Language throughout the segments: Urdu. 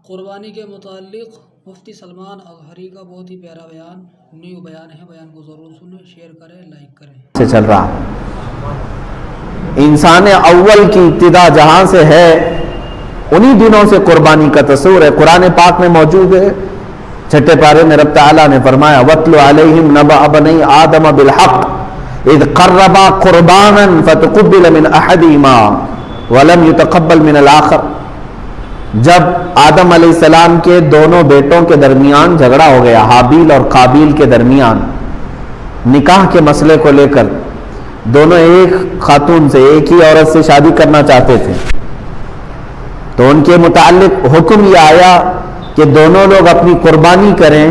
قربانی کے متعلق مفتی سلمان اظہری کا بہت ہی پیارا نیو بیان ہے. بیان کو ضرور سنیں، شیئر کریں، لائک کریں. سے چل رہا انسان اول کی ابتدا جہاں سے ہے انہی دنوں سے قربانی کا تصور ہے. قرآن پاک میں موجود ہے. چھٹے پارے میں رب تعالیٰ نے فرمایا وَاتْلُ عَلَيْهِمْ نَبَأَ بَنِي آدَمَ بِالْحَقِّ اِذْ قَرَّبَا قُرْبَانًا فَتُقُبِّلَ مِنْ أَحَدِهِمَا وَلَمْ يُتَقَبَّلْ مِنَ الْآخَرِ. جب آدم علیہ السلام کے دونوں بیٹوں کے درمیان جھگڑا ہو گیا، حابیل اور قابیل کے درمیان، نکاح کے مسئلے کو لے کر دونوں ایک خاتون سے، ایک ہی عورت سے شادی کرنا چاہتے تھے، تو ان کے متعلق حکم یہ آیا کہ دونوں لوگ اپنی قربانی کریں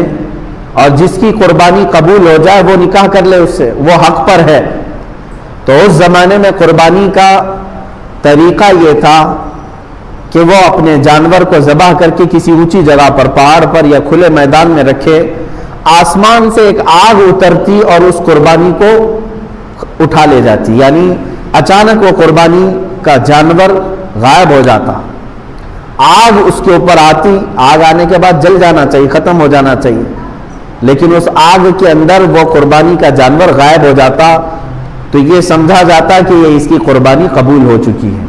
اور جس کی قربانی قبول ہو جائے وہ نکاح کر لے اس سے، وہ حق پر ہے. تو اس زمانے میں قربانی کا طریقہ یہ تھا کہ وہ اپنے جانور کو ذبح کر کے کسی اونچی جگہ پر، پہاڑ پر یا کھلے میدان میں رکھے، آسمان سے ایک آگ اترتی اور اس قربانی کو اٹھا لے جاتی، یعنی اچانک وہ قربانی کا جانور غائب ہو جاتا. آگ اس کے اوپر آتی، آگ آنے کے بعد جل جانا چاہیے، ختم ہو جانا چاہیے، لیکن اس آگ کے اندر وہ قربانی کا جانور غائب ہو جاتا، تو یہ سمجھا جاتا کہ یہ اس کی قربانی قبول ہو چکی ہے.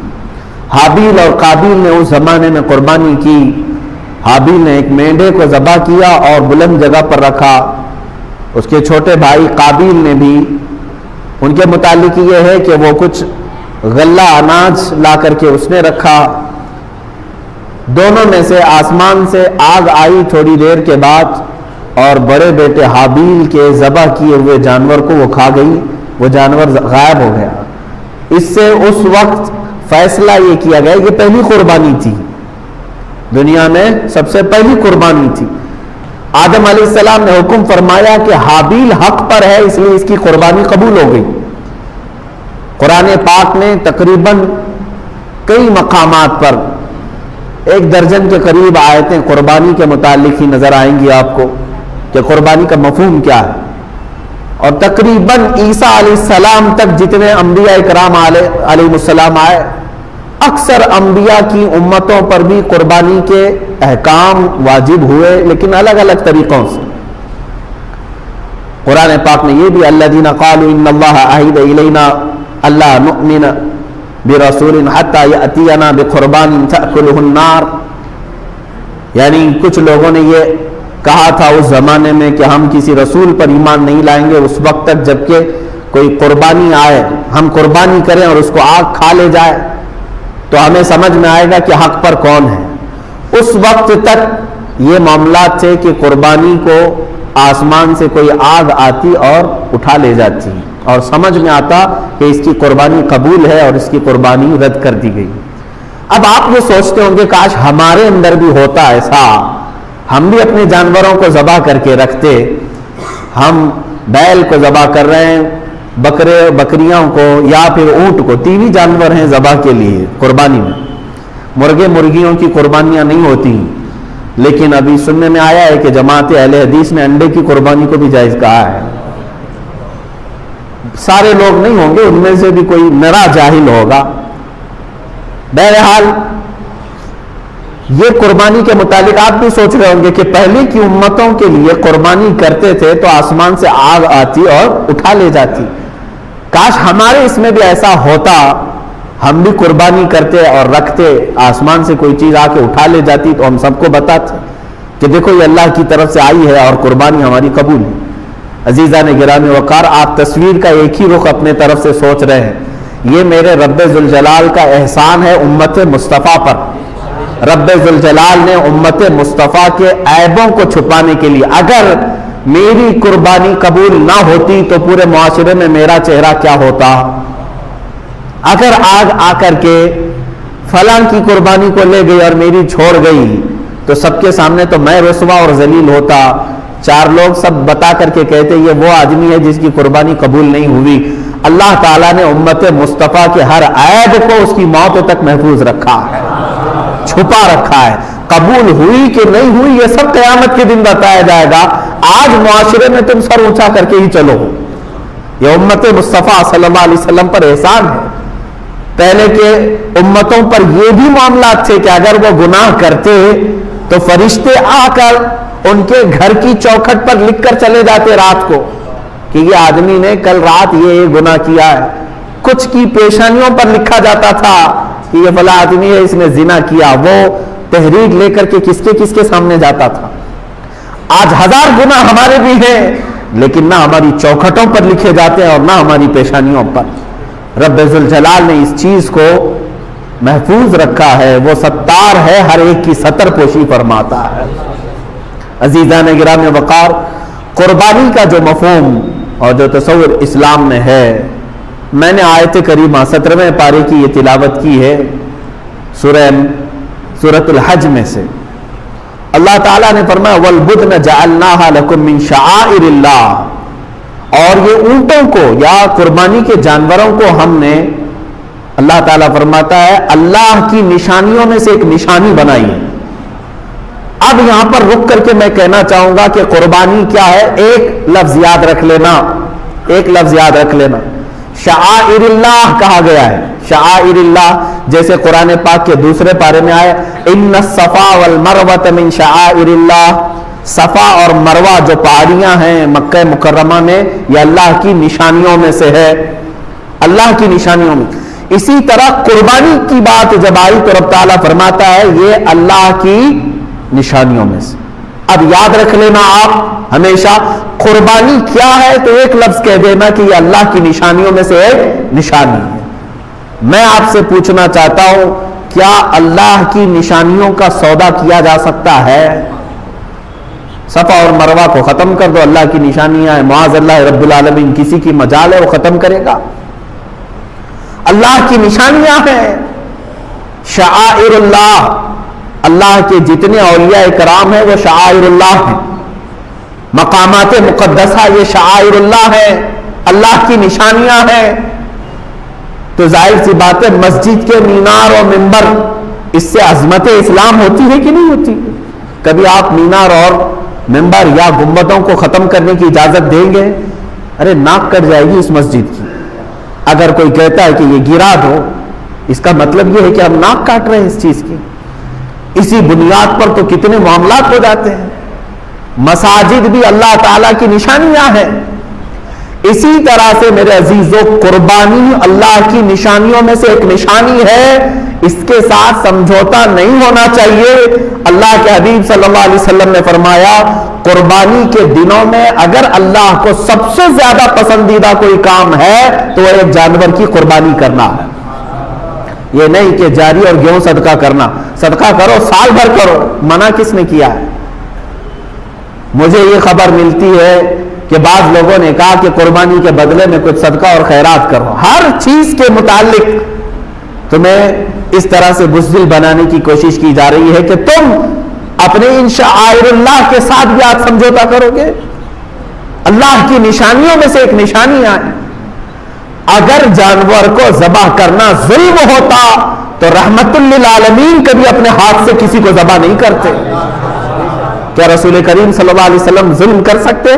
حابیل اور قابیل نے اس زمانے میں قربانی کی. حابیل نے ایک مینڈھے کو ذبح کیا اور بلند جگہ پر رکھا. اس کے چھوٹے بھائی قابیل نے بھی، ان کے متعلق یہ ہے کہ وہ کچھ غلہ اناج لا کر کے اس نے رکھا. دونوں میں سے آسمان سے آگ آئی تھوڑی دیر کے بعد اور بڑے بیٹے حابیل کے ذبح کیے ہوئے جانور کو وہ کھا گئی، وہ جانور غائب ہو گیا. اس سے اس وقت فیصلہ یہ کیا گیا کہ پہلی قربانی تھی، دنیا میں سب سے پہلی قربانی تھی. آدم علیہ السلام نے حکم فرمایا کہ حابیل حق پر ہے، اس لیے اس کی قربانی قبول ہو گئی. قرآن پاک میں تقریباً کئی مقامات پر 1 درجن کے قریب آیتیں قربانی کے متعلق ہی نظر آئیں گی آپ کو کہ قربانی کا مفہوم کیا ہے. اور تقریباً عیسیٰ علیہ السلام تک جتنے انبیاء اکرام علیہ السلام آئے، اکثر انبیاء کی امتوں پر بھی قربانی کے احکام واجب ہوئے، لیکن الگ الگ طریقوں سے. قرآن پاک میں یہ بھی الذین قالوا ان اللہ عہد الینا اللہ نؤمن برسول حتی یأتینا بقربان تأکلہ النار، یعنی کچھ لوگوں نے یہ کہا تھا اس زمانے میں کہ ہم کسی رسول پر ایمان نہیں لائیں گے اس وقت تک جب کہ کوئی قربانی آئے، ہم قربانی کریں اور اس کو آگ کھا لے جائے تو ہمیں سمجھ میں آئے گا کہ حق پر کون ہے. اس وقت تک یہ معاملات تھے کہ قربانی کو آسمان سے کوئی آگ آتی اور اٹھا لے جاتی اور سمجھ میں آتا کہ اس کی قربانی قبول ہے اور اس کی قربانی رد کر دی گئی. اب آپ یہ سوچتے ہوں گے کاش ہمارے اندر بھی ہوتا ایسا، ہم بھی اپنے جانوروں کو ذبح کر کے رکھتے. ہم بیل کو ذبح کر رہے ہیں، بکریوں کو یا پھر اونٹ کو، 3 جانور ہیں ذبح کے لیے قربانی میں. مرغے مرغیوں کی قربانیاں نہیں ہوتی، لیکن ابھی سننے میں آیا ہے کہ جماعت اہل حدیث نے انڈے کی قربانی کو بھی جائز کہا ہے. سارے لوگ نہیں ہوں گے، ان میں سے بھی کوئی نرا جاہل ہوگا. بہرحال یہ قربانی کے متعلق آپ بھی سوچ رہے ہوں گے کہ پہلے کی امتوں کے لیے قربانی کرتے تھے تو آسمان سے آگ آتی اور اٹھا لے جاتی. کاش ہمارے اس میں بھی ایسا ہوتا، ہم بھی قربانی کرتے اور رکھتے، آسمان سے کوئی چیز آ کے اٹھا لے جاتی تو ہم سب کو بتاتے کہ دیکھو یہ اللہ کی طرف سے آئی ہے اور قربانی ہماری قبول ہے. عزیزان گرامی وقار، آپ تصویر کا ایک ہی رخ اپنے طرف سے سوچ رہے ہیں. یہ میرے رب ذوالجلال کا احسان ہے امت مصطفیٰ پر. رب ذوالجلال نے امت مصطفیٰ کے عیبوں کو چھپانے کے لیے، اگر میری قربانی قبول نہ ہوتی تو پورے معاشرے میں میرا چہرہ کیا ہوتا. اگر آگ آ کر کے فلاں کی قربانی کو لے گئی اور میری چھوڑ گئی تو سب کے سامنے تو میں رسوا اور ذلیل ہوتا. 4 لوگ سب بتا کر کے کہتے یہ وہ آدمی ہے جس کی قربانی قبول نہیں ہوئی. اللہ تعالیٰ نے امت مصطفیٰ کے ہر عیب کو اس کی موت تک محفوظ رکھا ہے، چھپا رکھا ہے. قبول ہوئی کہ نہیں ہوئی یہ سب قیامت کے دن بتایا جائے گا. آج معاشرے میں تم سر اونچا کر کے ہی چلو. یہ امت مصطفیٰ صلی اللہ علیہ وسلم پر احسان ہے. پہلے کے امتوں پر یہ بھی معاملات تھے کہ اگر وہ گناہ کرتے تو فرشتے آ کر ان کے گھر کی چوکھٹ پر لکھ کر چلے جاتے رات کو کہ یہ آدمی نے کل رات یہ گناہ کیا ہے. کچھ کی پیشانیوں پر لکھا جاتا تھا کہ یہ فلاں آدمی ہے, اس نے زنا کیا. وہ تحریر لے کر کے کس کے سامنے جاتا تھا. آج 1000 گناہ ہمارے بھی ہیں, لیکن نہ ہماری چوکھٹوں پر لکھے جاتے ہیں اور نہ ہماری پیشانیوں پر. رب ذوالجلال نے اس چیز کو محفوظ رکھا ہے, وہ ستار ہے, ہر ایک کی ستر پوشی فرماتا ہے. عزیزان گرامی وقار, قربانی کا جو مفہوم اور جو تصور اسلام میں ہے, میں نے آیت کریمہ 17ویں پارے کی یہ تلاوت کی ہے سورۃ الحج میں سے. اللہ تعالیٰ نے فرمایا وَالْبُدْنَ جَعَلْنَاهَا لَكُم مِّن شَعَائِرِ اللَّهِ, اور یہ اونٹوں کو یا قربانی کے جانوروں کو ہم نے, اللہ تعالیٰ فرماتا ہے, اللہ کی نشانیوں میں سے ایک نشانی بنائی ہے. اب یہاں پر رک کر کے میں کہنا چاہوں گا کہ قربانی کیا ہے. ایک لفظ یاد رکھ لینا, شعائر اللہ کہا گیا ہے. شعائر اللہ جیسے قرآن پاک کے دوسرے پارے میں آئے ان الصفا والمروۃ من شعائر اللہ, صفا اور مروہ جو پہاڑیاں ہیں مکہ مکرمہ میں, یہ اللہ کی نشانیوں میں سے ہے, اللہ کی نشانیوں میں. اسی طرح قربانی کی بات جب آئی تو رب تعالیٰ فرماتا ہے یہ اللہ کی نشانیوں میں سے. اب یاد رکھ لینا آپ ہمیشہ, قربانی کیا ہے تو ایک لفظ کہہ دینا کہ یہ اللہ کی نشانیوں میں سے ایک نشانی ہے. میں آپ سے پوچھنا چاہتا ہوں, کیا اللہ کی نشانیوں کا سودا کیا جا سکتا ہے؟ صفا اور مروہ کو ختم کر دو, اللہ کی نشانیاں ہیں, معاذ اللہ رب العالمین کسی کی مجال ہے وہ ختم کرے گا؟ اللہ کی نشانیاں ہیں, شعائر اللہ, اللہ کے جتنے اولیاء کرام ہیں وہ شعائر اللہ ہیں. مقامات مقدسہ یہ شعائر اللہ ہیں, اللہ کی نشانیاں ہیں. تو ظاہر سی بات ہے مسجد کے مینار اور منبر, اس سے عظمت اسلام ہوتی ہے کہ نہیں ہوتی؟ کبھی آپ مینار اور منبر یا گنبدوں کو ختم کرنے کی اجازت دیں گے؟ ارے ناک کٹ جائے گی اس مسجد کی. اگر کوئی کہتا ہے کہ یہ گرا دو, اس کا مطلب یہ ہے کہ ہم ناک کاٹ رہے ہیں اس چیز کی. اسی بنیاد پر تو کتنے معاملات ہو جاتے ہیں. مساجد بھی اللہ تعالیٰ کی نشانیاں ہیں. اسی طرح سے میرے عزیزو, قربانی اللہ کی نشانیوں میں سے ایک نشانی ہے, اس کے ساتھ سمجھوتا نہیں ہونا چاہیے. اللہ کے حبیب صلی اللہ علیہ وسلم نے فرمایا قربانی کے دنوں میں اگر اللہ کو سب سے زیادہ پسندیدہ کوئی کام ہے تو وہ ایک جانور کی قربانی کرنا ہے. یہ نہیں کہ جاری اور گیہوں صدقہ کرنا. صدقہ کرو, سال بھر کرو, منع کس نے کیا ہے؟ مجھے یہ خبر ملتی ہے کہ بعض لوگوں نے کہا کہ قربانی کے بدلے میں کچھ صدقہ اور خیرات کرو. ہر چیز کے متعلق تمہیں اس طرح سے بزدل بنانے کی کوشش کی جا رہی ہے کہ تم اپنے ان شعائر اللہ کے ساتھ بھی آج سمجھوتا کرو گے. اللہ کی نشانیوں میں سے ایک نشانی ہے. اگر جانور کو ذبح کرنا ظلم ہوتا تو رحمت للعالمین کبھی اپنے ہاتھ سے کسی کو ذبح نہیں کرتے. کیا رسول کریم صلی اللہ علیہ وسلم ظلم کر سکتے؟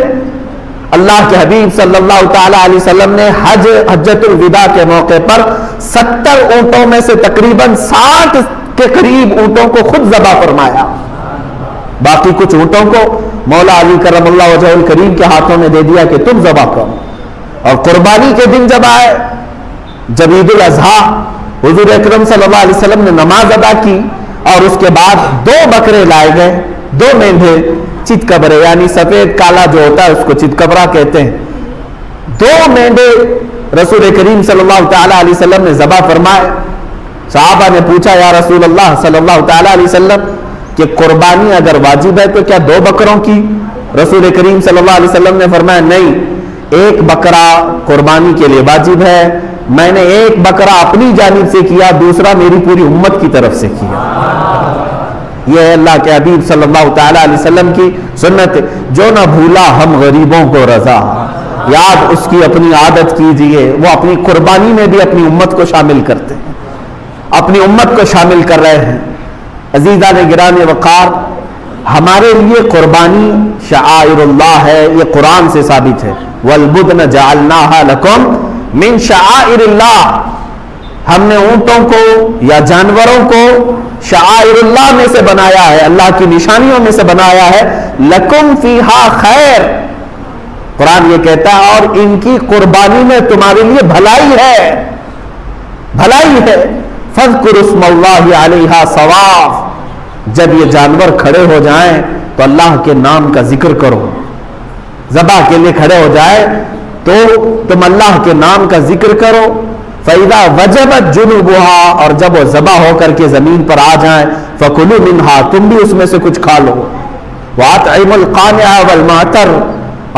اللہ کے حبیب صلی اللہ تعالی علیہ وسلم نے حجۃ الوداع کے موقع پر 70 اونٹوں میں سے تقریباً 60 کے قریب اونٹوں کو خود ذبح فرمایا. باقی کچھ اونٹوں کو مولا علی کرم اللہ وجہ الکریم کے ہاتھوں میں دے دیا کہ تم ذبح کرو. اور قربانی کے دن جب آئے, جب عید الاضحیٰ, حضور اکرم صلی اللہ علیہ وسلم نے نماز ادا کی اور اس کے بعد 2 بکرے لائے گئے, 2 مینڈھے, چت کبرے, یعنی سفید کالا جو ہوتا ہے اس کو چت کبرا کہتے ہیں. 2 مینڈھے رسول کریم صلی اللہ تعالی علیہ وسلم نے ذبح فرمائے. صحابہ نے پوچھا یا رسول اللہ صلی اللہ تعالی علیہ وسلم کہ قربانی اگر واجب ہے تو کیا 2 بکروں کی؟ رسول کریم صلی اللہ علیہ وسلم نے فرمایا نہیں, 1 بکرا قربانی کے لیے واجب ہے. میں نے 1 بکرا اپنی جانب سے کیا, دوسرا میری پوری امت کی طرف سے کیا. یہ ہے اللہ کے حبیب صلی اللہ تعالی علیہ وسلم کی سنت. جو نہ بھولا ہم غریبوں کو رضا, یاد اس کی اپنی عادت کیجئے. وہ اپنی قربانی میں بھی اپنی امت کو شامل کرتے ہیں, اپنی امت کو شامل کر رہے ہیں. عزیزان گرامی وقار, ہمارے لیے قربانی شعائر اللہ ہے, یہ قرآن سے ثابت ہے. وَالْبُدْنَ جَعَلْنَاهَا لَكُمْ مِنْ شَعَائِرِ اللَّهِ. ہم نے اونٹوں کو یا جانوروں کو شعائر اللہ میں سے بنایا ہے، اللہ کی نشانیوں میں سے بنایا ہے. لکم فیہا خیر، قرآن یہ کہتا ہے اور ان کی قربانی میں تمہارے لیے بھلائی ہے، بھلائی ہے. فاذکروا اسم اللہ علیہا صواف، جب یہ جانور کھڑے ہو جائیں تو اللہ کے نام کا ذکر کرو. ذبح کے لیے کھڑے ہو جائے تو تم اللہ کے نام کا ذکر کرو. فَإِذَا وَجَبَتْ جُنُوبُهَا، اور جب وہ ذبح ہو کر کے زمین پر آ جائیں، فَكُلُوا مِنْهَا، تم بھی اس میں سے کچھ کھا لو. وَأَطْعِمُوا الْقَانِعَ وَالْمُعْتَرَّ،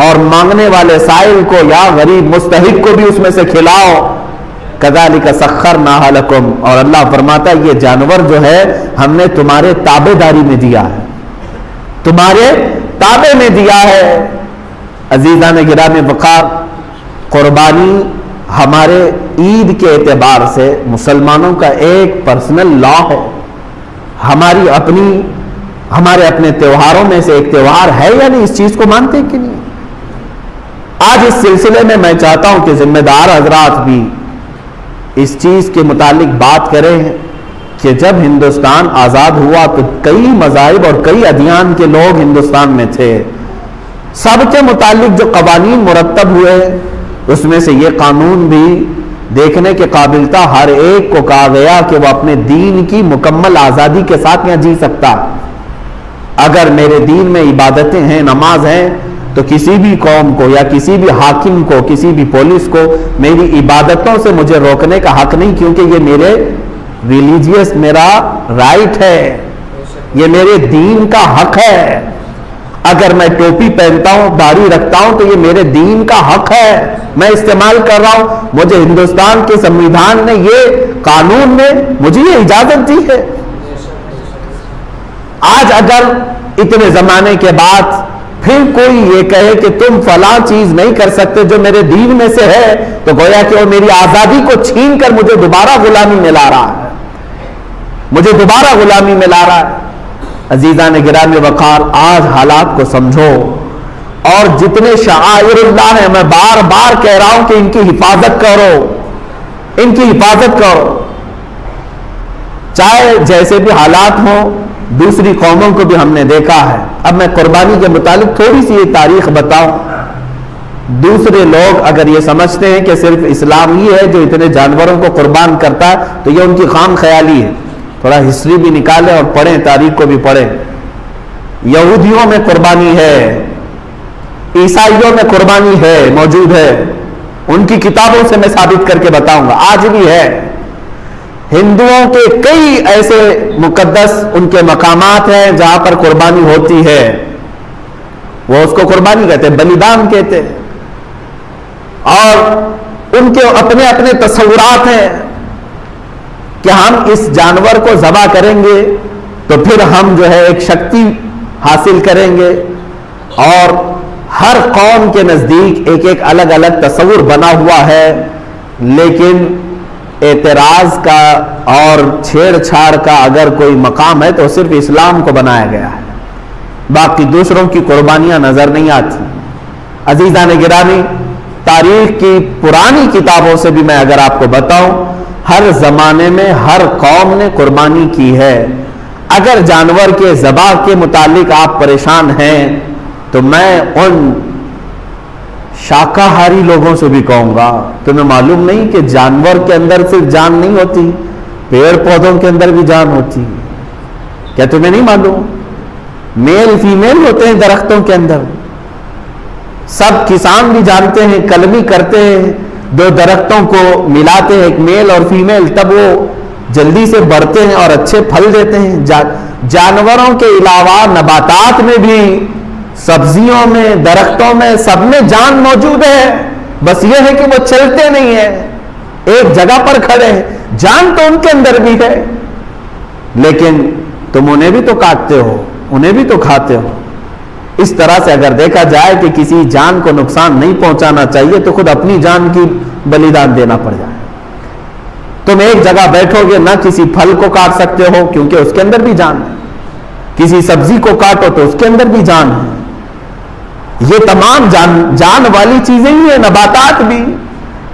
اور مانگنے والے سائل کو یا غریب مستحق کو بھی اس میں سے کھلاؤ. كَذَلِكَ سَخَّرْنَاهَا لَكُمْ، اور اللہ فرماتا ہے یہ جانور جو ہے ہم نے تمہارے تابع داری میں دیا ہے، تمہارے تابع میں دیا ہے. عزیزان گرامی وقار، قربانی ہمارے عید کے اعتبار سے مسلمانوں کا ایک پرسنل لا ہے. ہمارے اپنے تہواروں میں سے ایک تہوار ہے یا نہیں، اس چیز کو مانتے کہ نہیں؟ آج اس سلسلے میں میں چاہتا ہوں کہ ذمہ دار حضرات بھی اس چیز کے متعلق بات کریں کہ جب ہندوستان آزاد ہوا تو کئی مذاہب اور کئی ادیان کے لوگ ہندوستان میں تھے. سب کے متعلق جو قوانین مرتب ہوئے اس میں سے یہ قانون بھی دیکھنے کے قابل تھا. ہر ایک کو کہا گیا کہ وہ اپنے دین کی مکمل آزادی کے ساتھ یہاں جی سکتا. اگر میرے دین میں عبادتیں ہیں، نماز ہیں، تو کسی بھی قوم کو یا کسی بھی حاکم کو، کسی بھی پولیس کو میری عبادتوں سے مجھے روکنے کا حق نہیں، کیونکہ یہ میرے ریلیجیس میرا رائٹ ہے، یہ میرے دین کا حق ہے. اگر میں ٹوپی پہنتا ہوں، داڑھی رکھتا ہوں، تو یہ میرے دین کا حق ہے، میں استعمال کر رہا ہوں. مجھے ہندوستان کے سنویدھان نے یہ قانون میں مجھے یہ اجازت دی ہے. آج اگر اتنے زمانے کے بعد پھر کوئی یہ کہے کہ تم فلاں چیز نہیں کر سکتے جو میرے دین میں سے ہے، تو گویا کہ وہ میری آزادی کو چھین کر مجھے دوبارہ غلامی میں لا رہا ہے، مجھے دوبارہ غلامی میں لا رہا ہے. عزیزان گرامی وقار، آج حالات کو سمجھو، اور جتنے شعائر اللہ ہیں میں بار بار کہہ رہا ہوں کہ ان کی حفاظت کرو، ان کی حفاظت کرو، چاہے جیسے بھی حالات ہوں. دوسری قوموں کو بھی ہم نے دیکھا ہے. اب میں قربانی کے متعلق تھوڑی سی یہ تاریخ بتاؤں. دوسرے لوگ اگر یہ سمجھتے ہیں کہ صرف اسلام ہی ہے جو اتنے جانوروں کو قربان کرتا ہے، تو یہ ان کی خام خیالی ہے. تھوڑا ہسٹری بھی نکالیں اور پڑھیں، تاریخ کو بھی پڑھیں. یہودیوں میں قربانی ہے، عیسائیوں میں قربانی ہے، موجود ہے. ان کی کتابوں سے میں ثابت کر کے بتاؤں گا، آج بھی ہے. ہندوؤں کے کئی ایسے مقدس ان کے مقامات ہیں جہاں پر قربانی ہوتی ہے. وہ اس کو قربانی کہتے ہیں، بلیدان کہتے ہیں. اور ان کے اپنے اپنے تصورات ہیں کہ ہم اس جانور کو ذبح کریں گے تو پھر ہم جو ہے ایک شکتی حاصل کریں گے. اور ہر قوم کے نزدیک ایک ایک الگ الگ تصور بنا ہوا ہے. لیکن اعتراض کا اور چھیڑ چھاڑ کا اگر کوئی مقام ہے تو صرف اسلام کو بنایا گیا ہے، باقی دوسروں کی قربانیاں نظر نہیں آتی. عزیزان گرامی، تاریخ کی پرانی کتابوں سے بھی میں اگر آپ کو بتاؤں، ہر زمانے میں ہر قوم نے قربانی کی ہے. اگر جانور کے ذبح کے متعلق آپ پریشان ہیں تو میں ان شاکاہاری لوگوں سے بھی کہوں گا، تمہیں معلوم نہیں کہ جانور کے اندر صرف جان نہیں ہوتی، پیڑ پودوں کے اندر بھی جان ہوتی. کیا تمہیں نہیں معلوم؟ میل فیمیل ہوتے ہیں درختوں کے اندر. سب کسان بھی جانتے ہیں، کلمی کرتے ہیں، دو درختوں کو ملاتے ہیں، ایک میل اور فیمیل، تب وہ جلدی سے بڑھتے ہیں اور اچھے پھل دیتے ہیں. جانوروں کے علاوہ نباتات میں بھی، سبزیوں میں، درختوں میں، سب میں جان موجود ہے. بس یہ ہے کہ وہ چلتے نہیں ہیں، ایک جگہ پر کھڑے ہیں. جان تو ان کے اندر بھی ہے، لیکن تم انہیں بھی تو کاٹتے ہو، انہیں بھی تو کھاتے ہو. اس طرح سے اگر دیکھا جائے کہ کسی جان کو نقصان نہیں پہنچانا چاہیے تو خود اپنی جان کی بلیدان دینا پڑ جائے. تم ایک جگہ بیٹھو گے، نہ کسی پھل کو کاٹ سکتے ہو کیونکہ اس کے اندر بھی جان ہے، کسی سبزی کو کاٹو تو اس کے اندر بھی جان ہے. یہ تمام جان والی چیزیں ہی ہیں، نباتات بھی.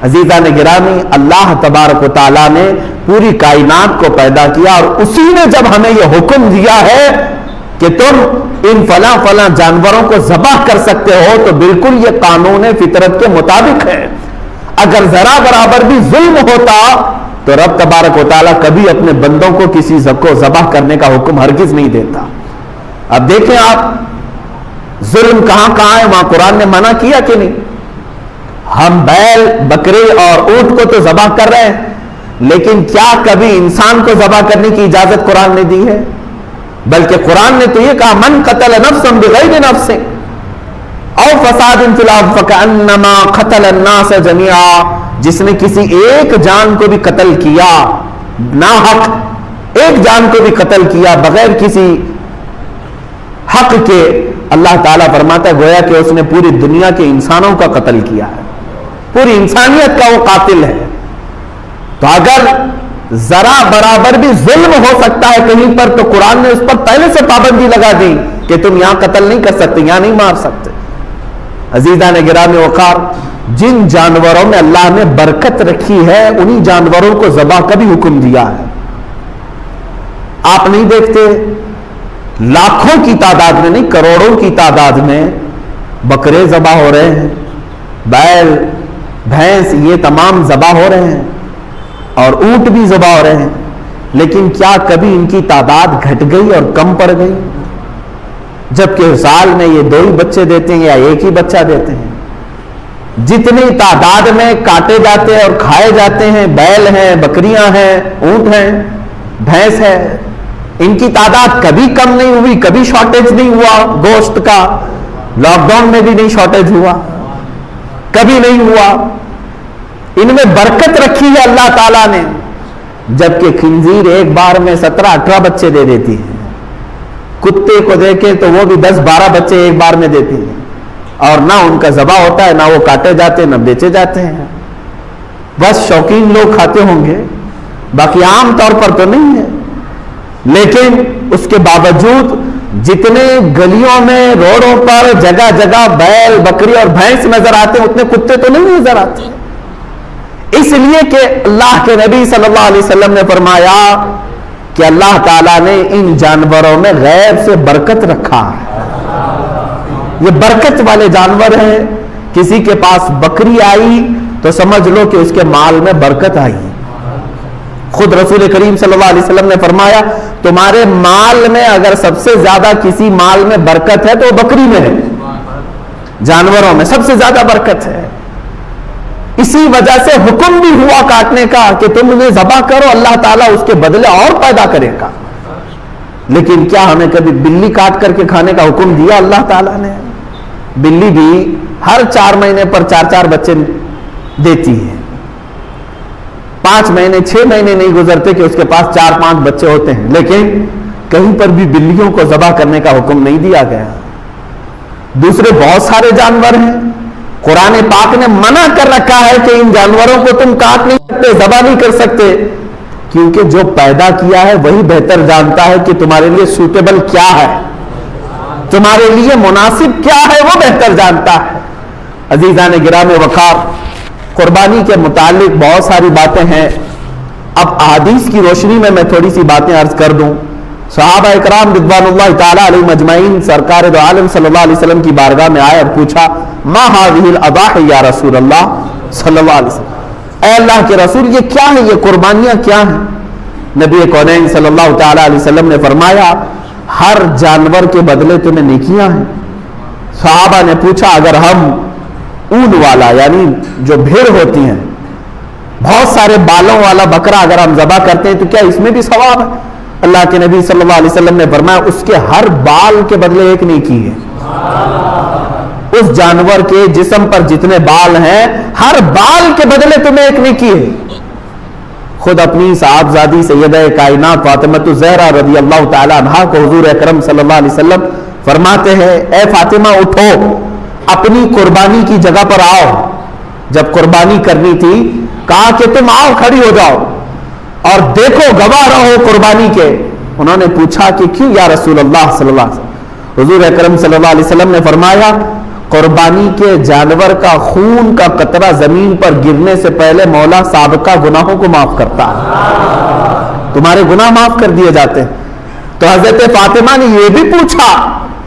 عزیزان گرامی، اللہ تبارک و تعالیٰ نے پوری کائنات کو پیدا کیا اور اسی نے جب ہمیں یہ حکم دیا ہے کہ تم ان فلاں فلاں جانوروں کو ذبح کر سکتے ہو، تو بالکل یہ قانون فطرت کے مطابق ہے۔ اگر ذرا برابر بھی ظلم ہوتا تو رب تبارک و تعالیٰ کبھی اپنے بندوں کو کسی کو ذبح کرنے کا حکم ہرگز نہیں دیتا۔ اب دیکھیں آپ ظلم کہاں کہاں ہے، وہاں قرآن نے منع کیا کہ نہیں؟ ہم بیل، بکرے اور اونٹ کو تو ذبح کر رہے ہیں، لیکن کیا کبھی انسان کو ذبح کرنے کی اجازت قرآن نے دی ہے؟ بلکہ قرآن نے تو یہ کہا من قتل نفسا بغیر نفس او فساد فی الارض فکأنما قتل الناس جميعا، جس نے کسی ایک جان کو بھی قتل کیا ناحق، ایک جان کو بھی قتل کیا بغیر کسی حق کے، اللہ تعالیٰ فرماتا ہے گویا کہ اس نے پوری دنیا کے انسانوں کا قتل کیا ہے، پوری انسانیت کا وہ قاتل ہے۔ تو اگر ذرا برابر بھی ظلم ہو سکتا ہے کہیں پر، تو قرآن نے اس پر پہلے سے پابندی لگا دی کہ تم یہاں قتل نہیں کر سکتے، یہاں نہیں مار سکتے۔ عزیزان گرامی وقار، جن جانوروں میں اللہ نے برکت رکھی ہے انہی جانوروں کو ذبح کا بھی حکم دیا ہے۔ آپ نہیں دیکھتے لاکھوں کی تعداد میں نہیں، کروڑوں کی تعداد میں بکرے ذبح ہو رہے ہیں، بیل، بھینس، یہ تمام ذبح ہو رہے ہیں، اور اونٹ بھی ذبح ہو رہے ہیں، لیکن کیا کبھی ان کی تعداد گھٹ گئی اور کم پڑ گئی؟ جبکہ سال میں یہ 2 ہی بچے دیتے ہیں یا ایک ہی بچہ دیتے ہیں۔ جتنی تعداد میں کاٹے جاتے ہیں اور کھائے جاتے ہیں، بیل ہیں، بکریاں ہیں، اونٹ ہیں، بھینس ہے، ان کی تعداد کبھی کم نہیں ہوئی، کبھی شارٹیج نہیں ہوا گوشت کا، لاک ڈاؤن میں بھی نہیں شارٹیج ہوا، کبھی نہیں ہوا۔ ان میں برکت رکھی ہے اللہ تعالیٰ نے، جبکہ خنزیر ایک بار میں 17-18 بچے دے دیتی ہے، کتے کو دیکھیں تو وہ بھی 10-12 بچے ایک بار میں دیتی ہے، اور نہ ان کا ذبح ہوتا ہے، نہ وہ کاٹے جاتے ہیں، نہ بیچے جاتے ہیں۔ بس شوقین لوگ کھاتے ہوں گے، باقی عام طور پر تو نہیں ہے۔ لیکن اس کے باوجود جتنے گلیوں میں، روڈوں پر جگہ جگہ بیل، بکری اور بھینس نظر آتے ہیں، اتنے کتے تو نہیں نظر آتے، اس لیے کہ اللہ کے نبی صلی اللہ علیہ وسلم نے فرمایا کہ اللہ تعالیٰ نے ان جانوروں میں غیب سے برکت رکھا ہے، یہ برکت والے جانور ہیں۔ کسی کے پاس بکری آئی تو سمجھ لو کہ اس کے مال میں برکت آئی۔ خود رسول کریم صلی اللہ علیہ وسلم نے فرمایا تمہارے مال میں اگر سب سے زیادہ کسی مال میں برکت ہے تو وہ بکری میں ہے، جانوروں میں سب سے زیادہ برکت ہے۔ اسی وجہ سے حکم بھی ہوا کاٹنے کا کہ تم انہیں ذبح کرو، اللہ تعالیٰ اس کے بدلے اور پیدا کرے گا۔ لیکن کیا ہمیں کبھی بلی کاٹ کر کے کھانے کا حکم دیا اللہ تعالیٰ نے؟ بلی بھی ہر 4 مہینے پر 4 بچے دیتی ہے، 5 مہینے 6 مہینے نہیں گزرتے کہ اس کے پاس 4-5 بچے ہوتے ہیں، لیکن کہیں پر بھی بلیوں کو ذبح کرنے کا حکم نہیں دیا گیا۔ دوسرے بہت سارے جانور ہیں، قرآن پاک نے منع کر رکھا ہے کہ ان جانوروں کو تم کاٹ نہیں سکتے، ذبح نہیں کر سکتے، کیونکہ جو پیدا کیا ہے وہی بہتر جانتا ہے کہ تمہارے لیے سوٹیبل کیا ہے، تمہارے لیے مناسب کیا ہے، وہ بہتر جانتا ہے۔ عزیزان گرامی وقار، قربانی کے متعلق بہت ساری باتیں ہیں، اب احادیث کی روشنی میں میں تھوڑی سی باتیں عرض کر دوں۔ صحابہ اکرام رضوان اللہ تعالی علیہم اجمعین سرکار دو عالم صلی اللہ علیہ وسلم کی بارگاہ میں آئے اور پوچھا ما هذه الاضاحی یا رسول اللہ صلی اللہ علیہ وسلم، اے اللہ کے رسول یہ کیا ہے، یہ قربانیاں کیا ہیں؟ نبی کونین صلی اللہ تعالی علیہ وسلم نے فرمایا ہر جانور کے بدلے تمہیں نیکیاں ہیں۔ صحابہ نے پوچھا اگر ہم اون والا یعنی جو بھیڑ ہوتی ہیں بہت سارے بالوں والا بکرا اگر ہم ذبح کرتے ہیں تو کیا اس میں بھی ثواب ہے؟ اللہ کے نبی صلی اللہ علیہ وسلم نے فرمایا اس کے ہر بال کے بدلے ایک نیکی ہے۔ اس جانور کے جسم پر جتنے بال ہیں ہر بال کے بدلے تمہیں ایک نیکی ہے۔ خود اپنی صاحبزادی سیدہ کائنات فاطمہ الزہرا رضی اللہ تعالی عنہا کو حضور اکرم صلی اللہ علیہ وسلم فرماتے ہیں اے فاطمہ اٹھو اپنی قربانی کی جگہ پر آؤ۔ جب قربانی کرنی تھی کہا کہ تم آؤ کھڑی ہو جاؤ اور دیکھو گواہ رہو قربانی کے۔ انہوں نے پوچھا کہ کیوں یا رسول اللہ صلی اللہ علیہ وسلم؟ حضور اکرم صلی اللہ علیہ وسلم نے فرمایا قربانی کے جانور کا خون کا قطرہ زمین پر گرنے سے پہلے مولا سابقہ گناہوں کو معاف کرتا ہے، تمہارے گناہ معاف کر دیے جاتے ہیں۔ تو حضرت فاطمہ نے یہ بھی پوچھا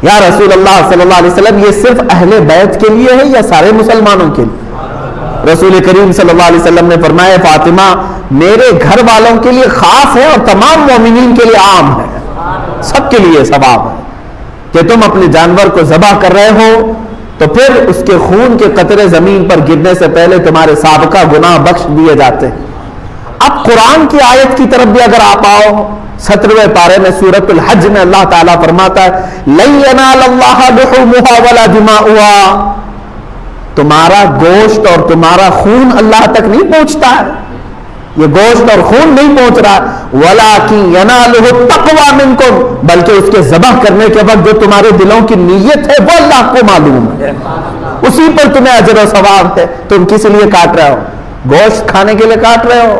یا رسول اللہ صلی اللہ علیہ وسلم یہ صرف اہل بیت کے لیے ہے یا سارے مسلمانوں کے لیے؟ رسول کریم صلی اللہ علیہ وسلم نے فرمایا فاطمہ میرے گھر والوں کے لیے خاص ہے اور تمام مومنین کے لیے عام ہے، سب کے لیے ثواب ہے کہ تم اپنے جانور کو ذبح کر رہے ہو تو پھر اس کے خون کے قطرے زمین پر گرنے سے پہلے تمہارے سابقہ گناہ بخش دیے جاتے ہیں۔ اب قرآن کی آیت کی طرف بھی اگر آپ آؤ 17ویں پارے میں سورۃ الحج میں اللہ تعالیٰ فرماتا ہے لَن يَنَالَ اللَّهَ لُحُومُهَا وَلَا دِمَاؤُهَا، تمہارا گوشت اور تمہارا خون اللہ تک نہیں پہنچتا ہے، یہ گوشت اور خون نہیں پہنچ رہا، وَلَٰكِن يَنَالُهُ التَّقْوَىٰ مِنكُمْ، بلکہ اس کے ذبح کرنے کے وقت جو تمہارے دلوں کی نیت ہے وہ اللہ کو معلوم ہے، اسی پر تمہیں اجر و ثواب ہے۔ تم کس لیے کاٹ رہے ہو؟ گوشت کھانے کے لیے کاٹ رہے ہو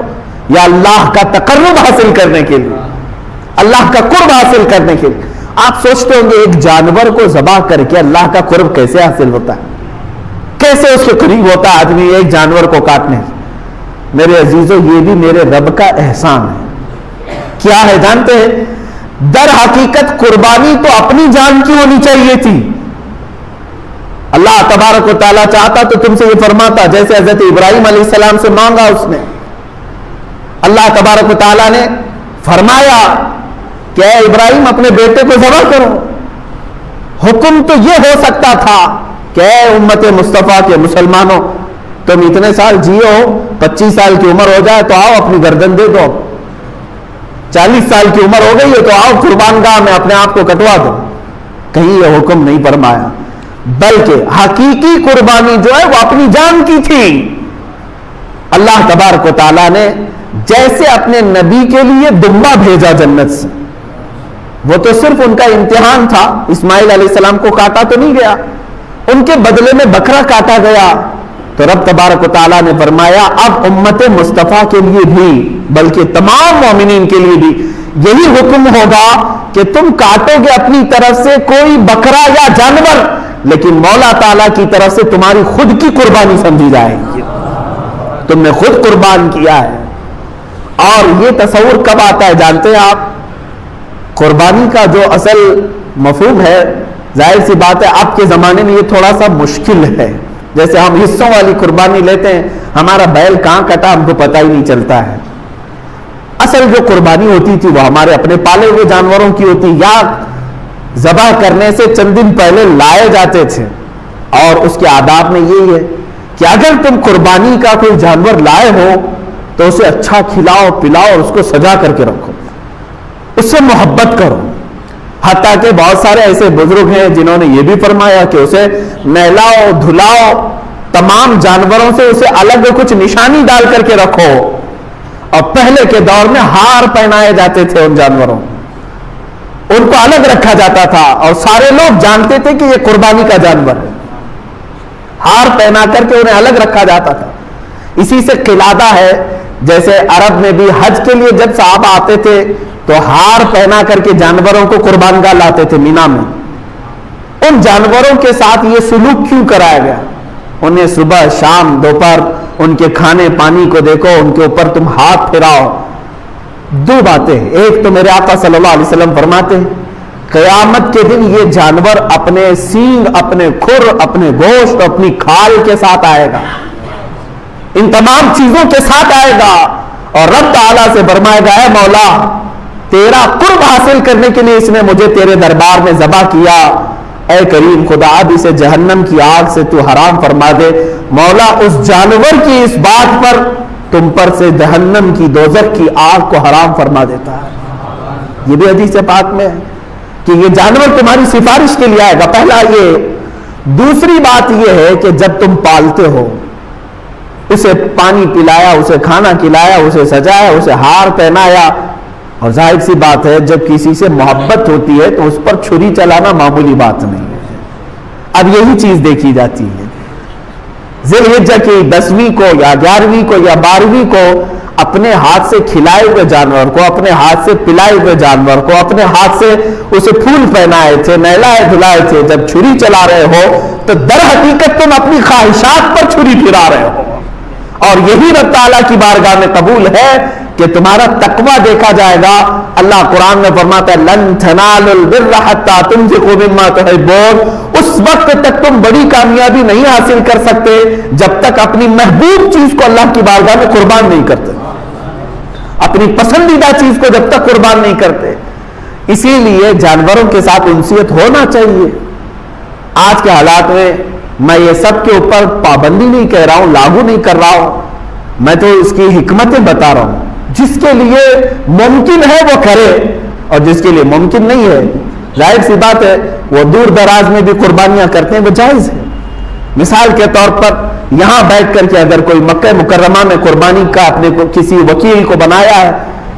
یا اللہ کا تقرب حاصل کرنے کے لیے، اللہ کا قرب حاصل کرنے کے لیے؟ آپ سوچتے ہوں گے ایک جانور کو ذبح کر کے اللہ کا قرب کیسے حاصل ہوتا ہے، کیسے اس کے قریب ہوتا ہے آدمی ایک جانور کو کاٹنے سے؟ میرے عزیزوں یہ بھی میرے رب کا احسان ہے۔ کیا ہے جانتے ہیں؟ در حقیقت قربانی تو اپنی جان کی ہونی چاہیے تھی، اللہ تبارک و تعالیٰ چاہتا تو تم سے یہ فرماتا جیسے حضرت ابراہیم علیہ السلام سے مانگا اس نے، اللہ تبارک و تعالیٰ نے فرمایا کہ اے ابراہیم اپنے بیٹے کو ذبح کرو۔ حکم تو یہ ہو سکتا تھا کہ اے امت مصطفیٰ کے مسلمانوں تم اتنے سال جیو، 25 سال کی عمر ہو جائے تو آؤ اپنی گردن دے دو، 40 سال کی عمر ہو گئی ہے تو آؤ قربان گاہ میں اپنے آپ کو کٹوا دو۔ کہیں یہ حکم نہیں فرمایا، بلکہ حقیقی قربانی جو ہے وہ اپنی جان کی تھی۔ اللہ تبارک و تعالیٰ نے جیسے اپنے نبی کے لیے دمبا بھیجا جنت سے، وہ تو صرف ان کا امتحان تھا، اسماعیل علیہ السلام کو کاٹا تو نہیں گیا، ان کے بدلے میں بکرا کاٹا گیا، تو رب تبارک و تعالیٰ نے فرمایا اب امت مصطفیٰ کے لیے بھی بلکہ تمام مومنین کے لیے بھی یہی حکم ہوگا کہ تم کاٹو گے اپنی طرف سے کوئی بکرا یا جانور، لیکن مولا تعالیٰ کی طرف سے تمہاری خود کی قربانی سمجھی جائے گی، تم نے خود قربان کیا ہے۔ اور یہ تصور کب آتا ہے جانتے ہیں آپ؟ قربانی کا جو اصل مفہوم ہے، ظاہر سی بات ہے اب کے زمانے میں یہ تھوڑا سا مشکل ہے، جیسے ہم حصوں والی قربانی لیتے ہیں، ہمارا بیل کہاں کٹا ہم کو پتہ ہی نہیں چلتا ہے۔ اصل جو قربانی ہوتی تھی وہ ہمارے اپنے پالے ہوئے جانوروں کی ہوتی، یا ذبح کرنے سے چند دن پہلے لائے جاتے تھے، اور اس کے آداب میں یہی ہے کہ اگر تم قربانی کا کوئی جانور لائے ہو تو اسے اچھا کھلاؤ پلاؤ اور اس کو سجا کر کے رکھو، اس سے محبت کرو۔ حتیٰ کہ بہت سارے ایسے بزرگ ہیں جنہوں نے یہ بھی فرمایا کہ اسے نہلاؤ دھلاؤ، تمام جانوروں سے اسے الگ کچھ نشانی ڈال کر کے رکھو۔ اور پہلے کے دور میں ہار پہنائے جاتے تھے ان جانوروں، ان کو الگ رکھا جاتا تھا اور سارے لوگ جانتے تھے کہ یہ قربانی کا جانور ہے، ہار پہنا کر کے انہیں الگ رکھا جاتا تھا۔ اسی سے قلادہ ہے، جیسے عرب میں بھی حج کے لیے جب صحابہ آتے تھے تو ہار پہنا کر کے جانوروں کو قربان گاہ لاتے تھے مینا میں۔ ان جانوروں کے ساتھ یہ سلوک کیوں کرایا گیا؟ انہیں صبح شام دوپہر ان کے کھانے پانی کو دیکھو، ان کے اوپر تم ہاتھ پھیراؤ۔ دو باتیں، ایک تو میرے آقا صلی اللہ علیہ وسلم فرماتے ہیں قیامت کے دن یہ جانور اپنے سینگ اپنے کھر اپنے گوشت اپنی کھال کے ساتھ آئے گا، ان تمام چیزوں کے ساتھ آئے گا، اور رب تعالیٰ سے فرمائے گا اے مولا تیرا قرب حاصل کرنے کے لیے اس نے مجھے تیرے دربار میں ذبح کیا، اے کریم خدا اب اسے جہنم کی آگ سے تو حرام فرما دے۔ مولا اس جانور کی اس بات پر تم پر سے جہنم کی دوزخ کی آگ کو حرام فرما دیتا ہے۔ یہ بھی حدیث پاک میں ہے کہ یہ جانور تمہاری سفارش کے لیے آئے گا، پہلا یہ۔ دوسری بات یہ ہے کہ جب تم پالتے ہو، اسے پانی پلایا، اسے کھانا کھلایا، اسے سجایا، اسے ہار پہنایا، اور ظاہر سی بات ہے جب کسی سے محبت ہوتی ہے تو اس پر چھری چلانا معمولی بات نہیں ہے۔ اب یہی چیز دیکھی جاتی ہے، ذی الحجہ کی 10ویں کو یا 11ویں کو یا 12ویں کو اپنے ہاتھ سے کھلائے ہوئے جانور کو، اپنے ہاتھ سے پلائے ہوئے جانور کو، اپنے ہاتھ سے اسے پھول پہنائے تھے، نہلائے دھلائے تھے، جب چھری چلا رہے ہو تو در حقیقت تم اپنی خواہشات پر چھری پھرا رہے ہو. اور یہی رب تعالیٰ کی بارگاہ میں قبول ہے کہ تمہارا تقوی دیکھا جائے گا. اللہ قرآن میں فرماتا ہے لن تنالوا البر حتى تنفقوا مما تحبون. اس وقت تک تم بڑی کامیابی نہیں حاصل کر سکتے جب تک اپنی محبوب چیز کو اللہ کی بارگاہ میں قربان نہیں کرتے, اپنی پسندیدہ چیز کو جب تک قربان نہیں کرتے. اسی لیے جانوروں کے ساتھ انسیت ہونا چاہیے. آج کے حالات میں یہ سب کے اوپر پابندی نہیں کہہ رہا ہوں, لاگو نہیں کر رہا ہوں, میں تو اس کی حکمتیں بتا رہا ہوں. جس کے لیے ممکن ہے وہ کرے, اور جس کے لیے ممکن نہیں ہے ظاہر سی بات ہے وہ دور دراز میں بھی قربانیاں کرتے ہیں, وہ جائز ہے. مثال کے طور پر یہاں بیٹھ کر کے اگر کوئی مکہ مکرمہ میں قربانی کا اپنے کو کسی وکیل کو بنایا ہے,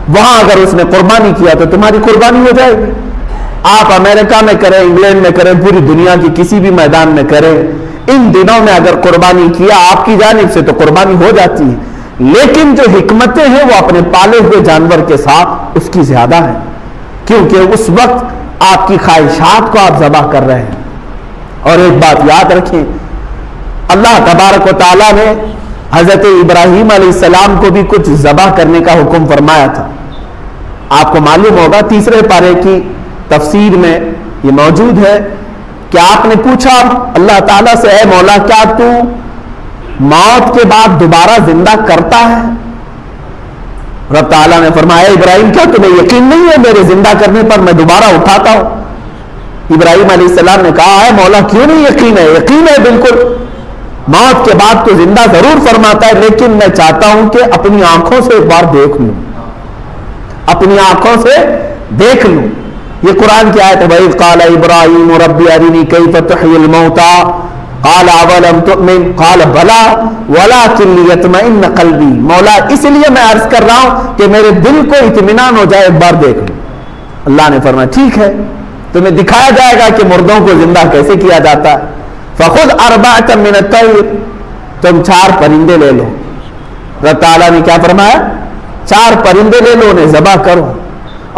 وہاں اگر اس نے قربانی کیا تو تمہاری قربانی ہو جائے گی. آپ امریکہ میں کریں, انگلینڈ میں کریں, پوری دنیا کی کسی بھی میدان میں کریں, ان دنوں میں اگر قربانی کیا آپ کی جانب سے تو قربانی ہو جاتی ہے. لیکن جو حکمتیں ہیں وہ اپنے پالے ہوئے جانور کے ساتھ اس کی زیادہ ہیں, کیونکہ اس وقت آپ کی خواہشات کو آپ ذبح کر رہے ہیں. اور ایک بات یاد رکھیں, اللہ تبارک و تعالیٰ نے حضرت ابراہیم علیہ السلام کو بھی کچھ ذبح کرنے کا حکم فرمایا تھا. آپ کو معلوم ہوگا 3 پارے کی تفسیر میں یہ موجود ہے کہ آپ نے پوچھا اللہ تعالیٰ سے, اے مولا کیا تو موت کے بعد دوبارہ زندہ کرتا ہے؟ رب تعالیٰ نے فرمایا ابراہیم کیا تمہیں یقین نہیں ہے میرے زندہ کرنے پر میں دوبارہ اٹھاتا ہوں؟ ابراہیم علیہ السلام نے کہا ہے مولا کیوں نہیں یقین ہے؟ یقین ہے بالکل, موت کے بعد تو زندہ ضرور فرماتا ہے, لیکن میں چاہتا ہوں کہ اپنی آنکھوں سے ایک بار دیکھ لوں, اپنی آنکھوں سے دیکھ لوں. یہ قرآن کی آیت ہے, وَإِذْ قَالَ إِبْرَاهِيمُ رَبِّ أَرِنِي كَيْفَ تُحْيِي الْمَوْتَى قَالَ أَوَلَمْ تُؤْمِنْ قَالَ بَلَىٰ وَلَٰكِنْ لِيَطْمَئِنَّ قَلْبِي. مولا اس لیے میں عرض کر رہا ہوں کہ میرے دل کو اطمینان ہو جائے, ایک بار دیکھ لوں. اللہ نے فرمایا ٹھیک ہے, تمہیں دکھایا جائے گا کہ مردوں کو زندہ کیسے کیا جاتا ہے. فَخُذْ أَرْبَعَةً مِّنَ الطَّيْرِ, تم 4 پرندے لے لو. رب تعالیٰ نے کیا فرمایا؟ 4 پرندے لے لو, انہیں ذبح کرو,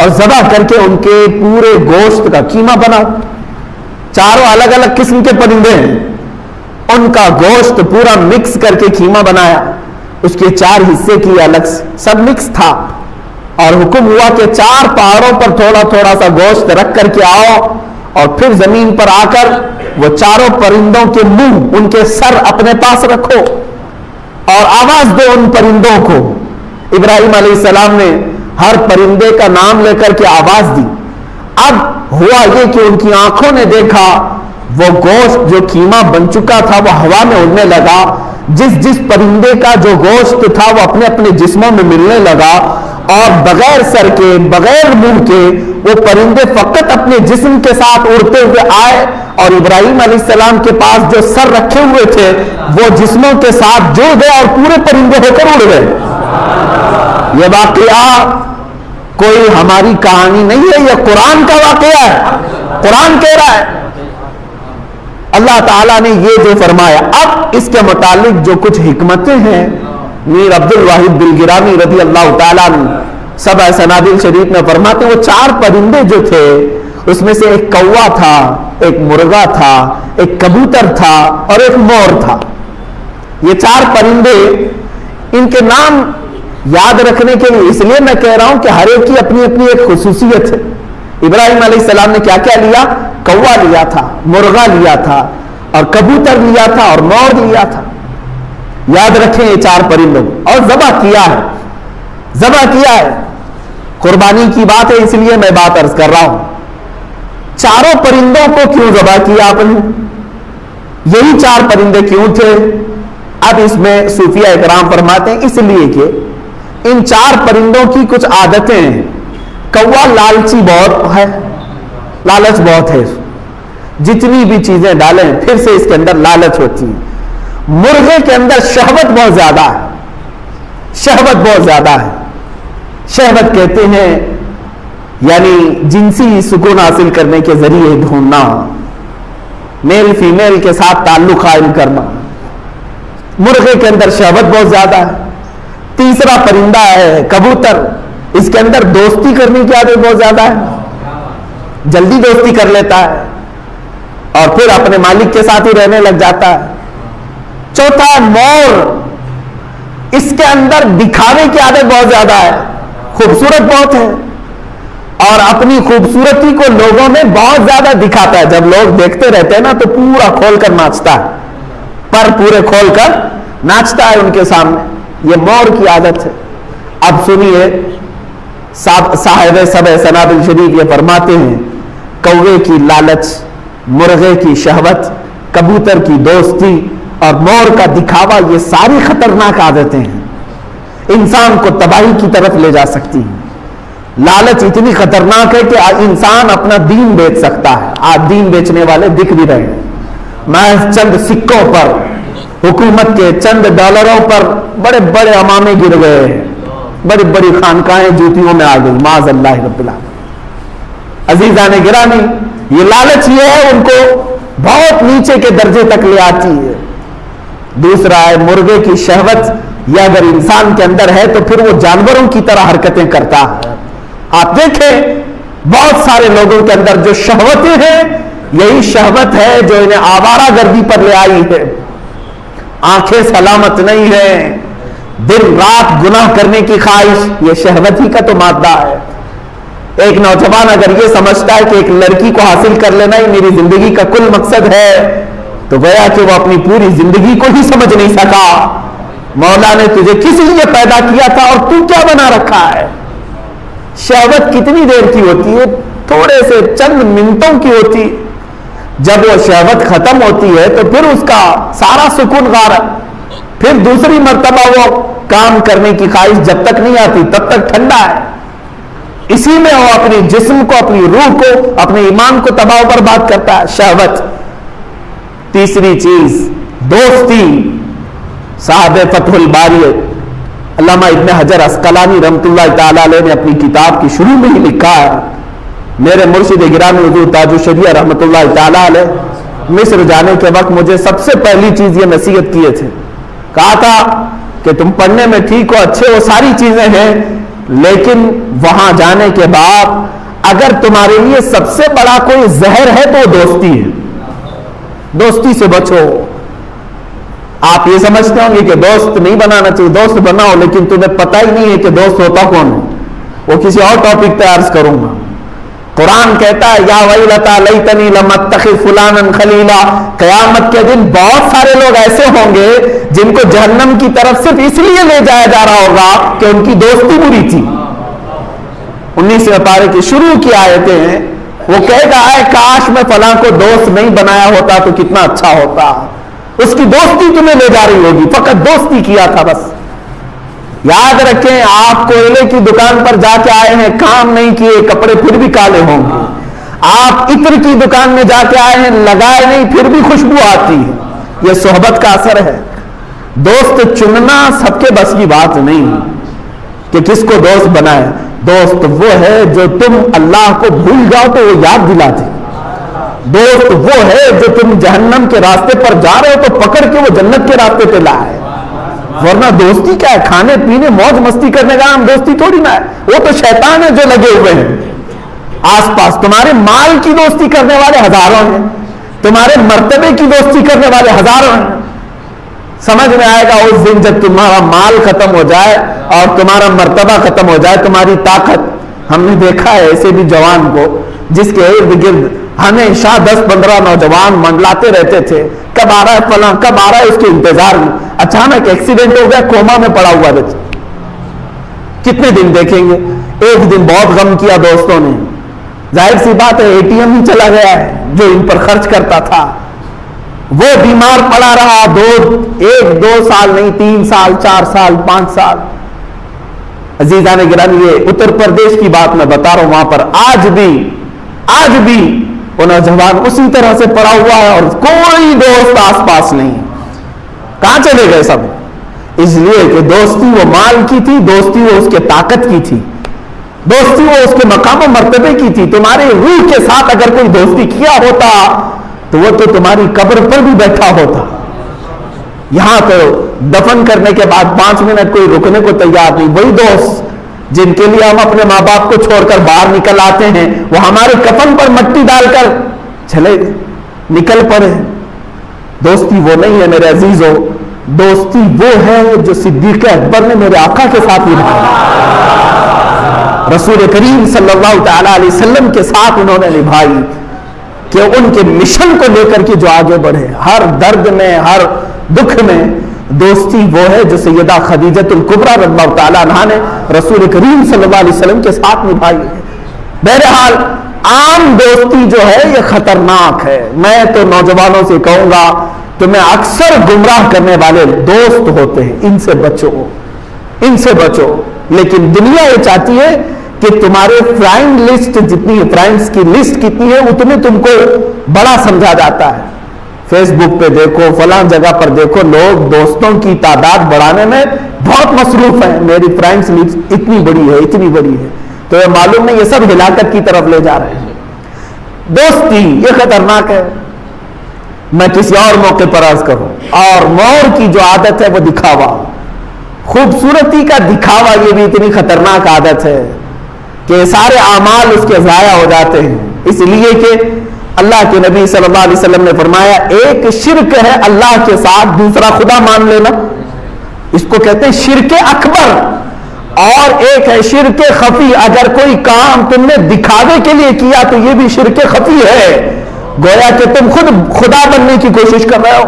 اور ذبح کر کے ان کے پورے گوشت کا قیمہ بناؤ. 4 الگ الگ قسم کے پرندے ہیں, ان کا گوشت پورا مکس کر کے قیمہ بنایا. اس کے 4 حصے کی الگ سب مکس تھا, اور حکم ہوا کہ 4 پہاڑوں پر تھوڑا تھوڑا سا گوشت رکھ کر کے آؤ, اور پھر زمین پر آ کر وہ 4 پرندوں کے منہ, ان کے سر اپنے پاس رکھو اور آواز دو ان پرندوں کو. ابراہیم علیہ السلام نے ہر پرندے کا نام لے کر کے آواز دی. اب ہوا یہ کہ ان کی آنکھوں نے دیکھا وہ گوشت جو قیمہ بن چکا تھا وہ ہوا میں اڑنے لگا. جس پرندے کا جو گوشت تھا وہ اپنے اپنے جسموں میں ملنے لگا, اور بغیر سر کے بغیر منہ کے وہ پرندے فقط اپنے جسم کے ساتھ اڑتے ہوئے آئے, اور ابراہیم علیہ السلام کے پاس جو سر رکھے ہوئے تھے وہ جسموں کے ساتھ جڑ گئے اور پورے پرندے ہو کر اڑ گئے. یہ واقعہ کوئی ہماری کہانی نہیں ہے, یہ قرآن کا واقعہ ہے, قرآن کہہ رہا ہے. اللہ تعالیٰ نے یہ جو فرمایا, اب اس کے متعلق جو کچھ حکمتیں ہیں میر عبد الواحد دلگرامی رضی اللہ تعالیٰ عنہ سبع سنابل شریف میں فرماتے ہیں وہ 4 پرندے جو تھے اس میں سے ایک کوا تھا, ایک مرغا تھا, ایک کبوتر تھا, اور ایک مور تھا. یہ 4 پرندے, ان کے نام یاد رکھنے کے لیے اس لیے میں کہہ رہا ہوں کہ ہر ایک کی اپنی اپنی ایک خصوصیت ہے. ابراہیم علیہ السلام نے کیا کیا لیا؟ کوا لیا تھا, مرغا لیا تھا, اور کبوتر لیا تھا, اور مور لیا تھا. یاد رکھیں یہ 4 پرندوں, اور ذبح کیا ہے, ذبح کیا ہے. قربانی کی بات ہے اس لیے میں بات عرض کر رہا ہوں. 4 پرندوں کو کیوں ذبح کیا آپ نے؟ یہی 4 پرندے کیوں تھے؟ اب اس میں صوفیہ اکرام فرماتے ہیں اس لیے کہ ان 4 پرندوں کی کچھ عادتیں ہیں. کوا لالچی بہت ہے, لالچ بہت ہے, جتنی بھی چیزیں ڈالیں پھر سے اس کے اندر لالچ ہوتی ہے. مرغے کے اندر شہوت بہت زیادہ ہے, شہوت بہت زیادہ ہے. شہوت کہتے ہیں یعنی جنسی سکون حاصل کرنے کے ذریعے ڈھونڈنا, میل فیمیل کے ساتھ تعلق قائم کرنا. مرغے کے اندر شہوت بہت زیادہ ہے. تیسرا پرندہ ہے کبوتر, اس کے اندر دوستی کرنے کی عادت بہت زیادہ ہے, جلدی دوستی کر لیتا ہے. اور پھر اپنے مالک کے ساتھ ہی رہنے لگ جاتا ہے۔ چوتھا ہے مور، اس کے اندر دکھاوے کی عادت بہت زیادہ ہے، خوبصورت بہت ہے اور اپنی خوبصورتی کو لوگوں میں بہت زیادہ دکھاتا ہے۔ جب لوگ دیکھتے رہتے ہیں نا تو پورا کھول کر ناچتا ہے، پر پورے کھول کر ناچتا ہے ان کے سامنے، یہ مور کی عادت ہے۔ اب سنیے صاحب سبع سنابل شریف یہ فرماتے ہیں، کوے کی لالچ، مرغے کی شہوت، کبوتر کی دوستی اور مور کا دکھاوا، یہ ساری خطرناک عادتیں ہیں، انسان کو تباہی کی طرف لے جا سکتی ہیں۔ لالچ اتنی خطرناک ہے کہ انسان اپنا دین بیچ سکتا ہے۔ آج دین بیچنے والے دکھ بھی رہے ہیں، محض چند سکوں پر، حکومت کے چند ڈالروں پر بڑے بڑے امامے گر گئے ہیں، بڑی بڑی خانقاہیں جوتیوں میں آ گئی، معاذ اللہ رب العالمین۔ عزیزان گرامی، یہ لالچ یہ ہے ان کو بہت نیچے کے درجے تک لے آتی ہے۔ دوسرا ہے مرغے کی شہوت، یہ اگر انسان کے اندر ہے تو پھر وہ جانوروں کی طرح حرکتیں کرتا ہے۔ آپ دیکھیں بہت سارے لوگوں کے اندر جو شہوتیں ہیں، یہی شہوت ہے جو انہیں آوارہ گردی پر لے آئی ہے۔ آنکھیں سلامت نہیں ہیں، دن رات گناہ کرنے کی خواہش، یہ شہوت ہی کا تو مادہ ہے۔ ایک نوجوان اگر یہ سمجھتا ہے کہ ایک لڑکی کو حاصل کر لینا ہی میری زندگی کا کل مقصد ہے تو گویا کہ وہ اپنی پوری زندگی کو ہی سمجھ نہیں سکا۔ مولا نے تجھے کس لیے پیدا کیا تھا اور تو کیا بنا رکھا ہے؟ شہوت کتنی دیر کی ہوتی ہے؟ تھوڑے سے چند منٹوں کی ہوتی، جب وہ شہوت ختم ہوتی ہے تو پھر اس کا سارا سکون غارت، پھر دوسری مرتبہ وہ کام کرنے کی خواہش جب تک نہیں آتی تب تک ٹھنڈا ہے۔ اسی میں وہ اپنی جسم کو، اپنی روح کو، اپنے ایمان کو تباہ و برباد کرتا ہے، شہوت۔ تیسری چیز دوستی۔ صاحب فتح الباری علامہ ابن حجر عسقلانی رحمۃ اللہ تعالی علیہ نے اپنی کتاب کی شروع میں ہی لکھا ہے، میرے مرشد گرامی حضور تاج الشریعہ رحمۃ اللہ تعالی علیہ مصر جانے کے وقت مجھے سب سے پہلی چیز یہ نصیحت کیے تھے، کہا تھا کہ تم پڑھنے میں ٹھیک ہو، اچھے ہو، ساری چیزیں ہیں، لیکن وہاں جانے کے بعد اگر تمہارے لیے سب سے بڑا کوئی زہر ہے تو وہ دوستی ہے، دوستی سے بچو۔ آپ یہ سمجھتے ہوں گے کہ دوست نہیں بنانا چاہیے، دوست بناؤ، لیکن تمہیں پتہ ہی نہیں ہے کہ دوست ہوتا کون ہے، وہ کسی اور ٹاپک پہ عرض کروں گا۔ قرآن کہتا ہے یا ویلتا لیتنی لم اتخذ فلانا خلیلا، قیامت کے دن بہت سارے لوگ ایسے ہوں گے جن کو جہنم کی طرف صرف اس لیے لے جایا جا رہا ہوگا کہ ان کی دوستی بری تھی۔ 19ویں پارے کی شروع کی آیتیں ہیں، وہ کہے گا اے کاش میں فلاں کو دوست نہیں بنایا ہوتا تو کتنا اچھا ہوتا۔ اس کی دوستی تمہیں لے جا رہی ہوگی، فقط دوستی کیا تھا بس۔ یاد رکھیں آپ کوئلے کی دکان پر جا کے آئے ہیں، کام نہیں کیے، کپڑے پھر بھی کالے ہوں گے۔ آپ عطر کی دکان میں جا کے آئے ہیں، لگائے نہیں، پھر بھی خوشبو آتی ہے۔ یہ صحبت کا اثر ہے۔ دوست چننا سب کے بس کی بات نہیں کہ کس کو دوست بنائے۔ دوست وہ ہے جو تم اللہ کو بھول جاؤ تو وہ یاد دلاتے، دوست وہ ہے جو تم جہنم کے راستے پر جا رہے ہو تو پکڑ کے وہ جنت کے راستے پہ لائے۔ ورنہ دوستی کیا ہے؟ کھانے پینے موج مستی کرنے کا نام دوستی تھوڑی نہ ہے، وہ تو شیطان ہے جو لگے ہوئے ہیں آس پاس۔ تمہارے مال کی دوستی کرنے والے ہزاروں ہیں، تمہارے مرتبے کی دوستی کرنے والے ہزاروں ہیں۔ سمجھ میں آئے گا اس دن جب تمہارا مال ختم ہو جائے اور تمہارا مرتبہ ختم ہو جائے، تمہاری طاقت۔ ہم نے دیکھا ہے ایسے بھی جوان کو جس کے ارد گرد ہمیشہ 10-15 نوجوان منڈلاتے رہتے تھے، کب آ رہا ہے فلاں، کب آ رہا ہے، اس کے انتظار میں اچانک ایکسیڈنٹ ہو گیا، کوما میں پڑا ہوا بچہ، کتنے دن دیکھیں گے؟ ایک دن بہت غم کیا دوستوں نے، ظاہر سی بات ہے اے ٹی ایم ہی چلا گیا ہے جو ان پر خرچ کرتا تھا، وہ بیمار پڑا رہا، 1-2 سال نہیں، 3 سال، 4 سال، 5 سال۔ عزیزان گرامی یہ اتر پردیش کی بات میں بتا رہا ہوں، وہاں پر آج بھی وہ نوجوان اسی طرح سے پڑا ہوا ہے اور کوئی دوست آس پاس نہیں۔ کہاں چلے گئے سب؟ اس لیے کہ دوستی وہ مال کی تھی، دوستی وہ اس کے طاقت کی تھی، دوستی وہ اس کے مقام و مرتبے کی تھی۔ تمہاری روح کے ساتھ اگر کوئی دوستی کیا ہوتا تو وہ تو تمہاری قبر پر بھی بیٹھا ہوتا۔ یہاں تو دفن کرنے کے بعد 5 منٹ کوئی رکنے کو تیار نہیں۔ وہی دوست جن کے لیے ہم اپنے ماں باپ کو چھوڑ کر باہر نکل آتے ہیں، وہ ہمارے کفن پر مٹی ڈال کر چلے گئے۔ نکل پڑے. دوستی وہ نہیں ہے میرے عزیزو، دوستی وہ ہے جو صدیق اکبر نے میرے آقا کے ساتھ نبھائی، رسول کریم صلی اللہ تعالی علیہ وسلم کے ساتھ انہوں نے نبھائی، کہ ان کے مشن کو لے کر کے جو آگے بڑھے، ہر درد میں ہر دکھ میں. دوستی وہ ہے جو سیدہ خدیجۃ الکبریٰ رضی اللہ تعالیٰ عنہا نے رسول کریم صلی اللہ علیہ وسلم کے ساتھ نبھائی ہے. بہرحال عام دوستی جو ہے یہ خطرناک ہے. میں تو نوجوانوں سے کہوں گا تمہیں اکثر گمراہ کرنے والے دوست ہوتے ہیں، ان سے بچو، ان سے بچو. لیکن دنیا یہ چاہتی ہے کہ تمہارے فرینڈ لسٹ جتنی، فرینڈز کی لسٹ کتنی ہے اتنے تم کو بڑا سمجھا جاتا ہے. فیس بک پہ دیکھو، فلاں جگہ پر دیکھو، لوگ دوستوں کی تعداد بڑھانے میں بہت مصروف ہیں. میری فرینڈز لسٹ اتنی بڑی ہے، اتنی بڑی ہے، تو یہ معلوم نہیں یہ سب ہلاکت کی طرف لے جا رہے ہیں. دوستی یہ خطرناک ہے. میں کسی اور موقع پر عرض کروں، اور مور کی جو عادت ہے وہ دکھاوا، خوبصورتی کا دکھاوا، یہ بھی اتنی خطرناک عادت ہے کہ سارے اعمال اس کے ضائع ہو جاتے ہیں. اس لیے کہ اللہ کے نبی صلی اللہ علیہ وسلم نے فرمایا ایک شرک ہے اللہ کے ساتھ دوسرا خدا مان لینا، اس کو کہتے ہیں شرک اکبر، اور ایک ہے شرک خفی. اگر کوئی کام تم نے دکھاوے کے لیے کیا تو یہ بھی شرک خفی ہے، گویا کہ تم خود خدا بننے کی کوشش کر رہے ہو.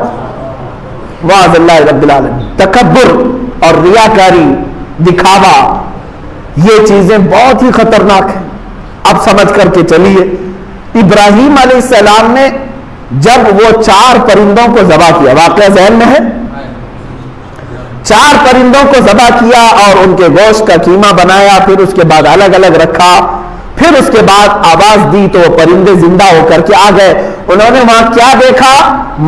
واذ اللہ رب العالمین. تکبر اور ریاکاری، دکھاوا، یہ چیزیں بہت ہی خطرناک ہیں. اب سمجھ کر کے چلیے، ابراہیم علیہ السلام نے جب وہ 4 پرندوں کو ذبح کیا، واقعہ ذہن میں ہے، 4 پرندوں کو ذبح کیا اور ان کے گوشت کا قیمہ بنایا، پھر اس کے بعد الگ الگ رکھا، پھر اس کے بعد آواز دی تو وہ پرندے زندہ ہو کر کے آ گئے. انہوں نے وہاں کیا دیکھا؟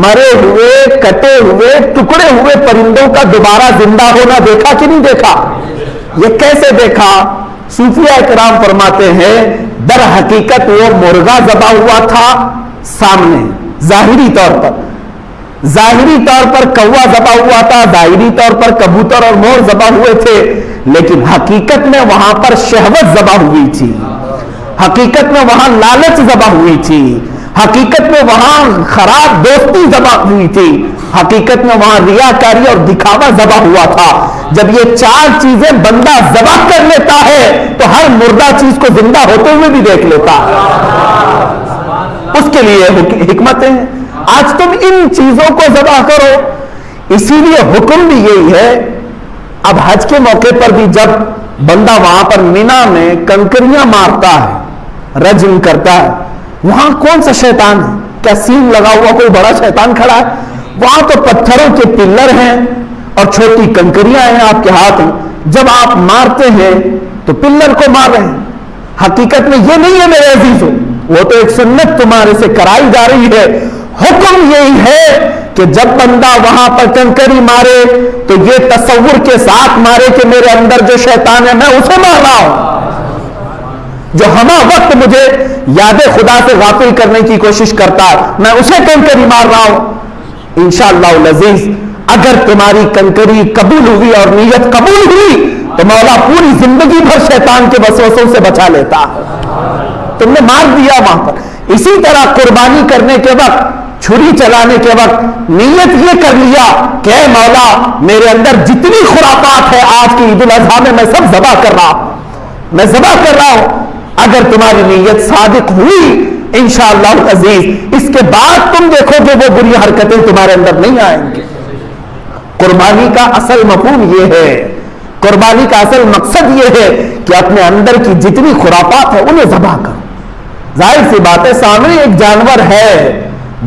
مرے ہوئے، کٹے ہوئے، ٹکڑے ہوئے پرندوں کا دوبارہ زندہ ہونا دیکھا کہ نہیں دیکھا؟ یہ کیسے دیکھا؟ صوفیہ کرام فرماتے ہیں در حقیقت وہ مرغا ذبح ہوا تھا سامنے، ظاہری طور پر، ظاہری طور پر کوا ذبح ہوا تھا، ظاہری طور پر کبوتر اور مور ذبح ہوئے تھے، لیکن حقیقت میں وہاں پر شہوت ذبح ہوئی تھی، حقیقت میں وہاں لالچ ذبح ہوئی تھی، حقیقت میں وہاں خراب دوستی ذبح ہوئی تھی، حقیقت میں وہاں ریاکاری اور دکھاوا ذبح ہوا تھا. جب یہ 4 چیزیں بندہ ذبح کر لیتا ہے تو ہر مردہ چیز کو زندہ ہوتے ہوئے بھی دیکھ لیتا ہے. اس کے لیے حکمتیں ہیں. آج تم ان چیزوں کو ذبح کرو. اسی لیے حکم بھی یہی ہے. اب حج کے موقع پر بھی جب بندہ وہاں پر مینا میں کنکریاں مارتا ہے، رجم کرتا ہے، وہاں کون سا شیطان ہے؟ کیا سین لگا ہوا کوئی بڑا شیطان کھڑا ہے؟ وہاں تو پتھروں کے پلر ہیں اور چھوٹی کنکریاں ہیں آپ کے ہاتھ میں. جب آپ مارتے ہیں تو پلر کو مار رہے ہیں. حقیقت میں یہ نہیں ہے میرے عزیزوں، وہ تو ایک سنت تمہارے سے کرائی جا رہی ہے. حکم یہی ہے کہ جب بندہ وہاں پر کنکری مارے تو یہ تصور کے ساتھ مارے کہ میرے اندر جو شیطان ہے میں اسے مار رہا ہوں، جو ہمہ وقت مجھے یاد خدا سے غافل کرنے کی کوشش کرتا ہے، میں اسے کنکری مار رہا ہوں. انشاءاللہ العزیز اگر تمہاری کنکری قبول ہوئی اور نیت قبول ہوئی تو مولا پوری زندگی بھر شیطان کے وسوسوں سے بچا لیتا. تم نے مار دیا وہاں پر. اسی طرح قربانی کرنے کے وقت، چھری چلانے کے وقت نیت یہ کر لیا کہ اے مولا میرے اندر جتنی خرافات ہے آج کی عید الاضحیٰ میں سب ذبح کر رہا ہوں، میں ذبح کر رہا ہوں. اگر تمہاری نیت صادق ہوئی انشاءاللہ العزیز اس کے بعد تم دیکھو کہ وہ بری حرکتیں تمہارے اندر نہیں آئیں گی. قربانی کا اصل مفہوم یہ ہے، قربانی کا اصل مقصد یہ ہے کہ اپنے اندر کی جتنی خرافات ہے انہیں ذبح کرو. ظاہر سی بات ہے سامنے ایک جانور ہے،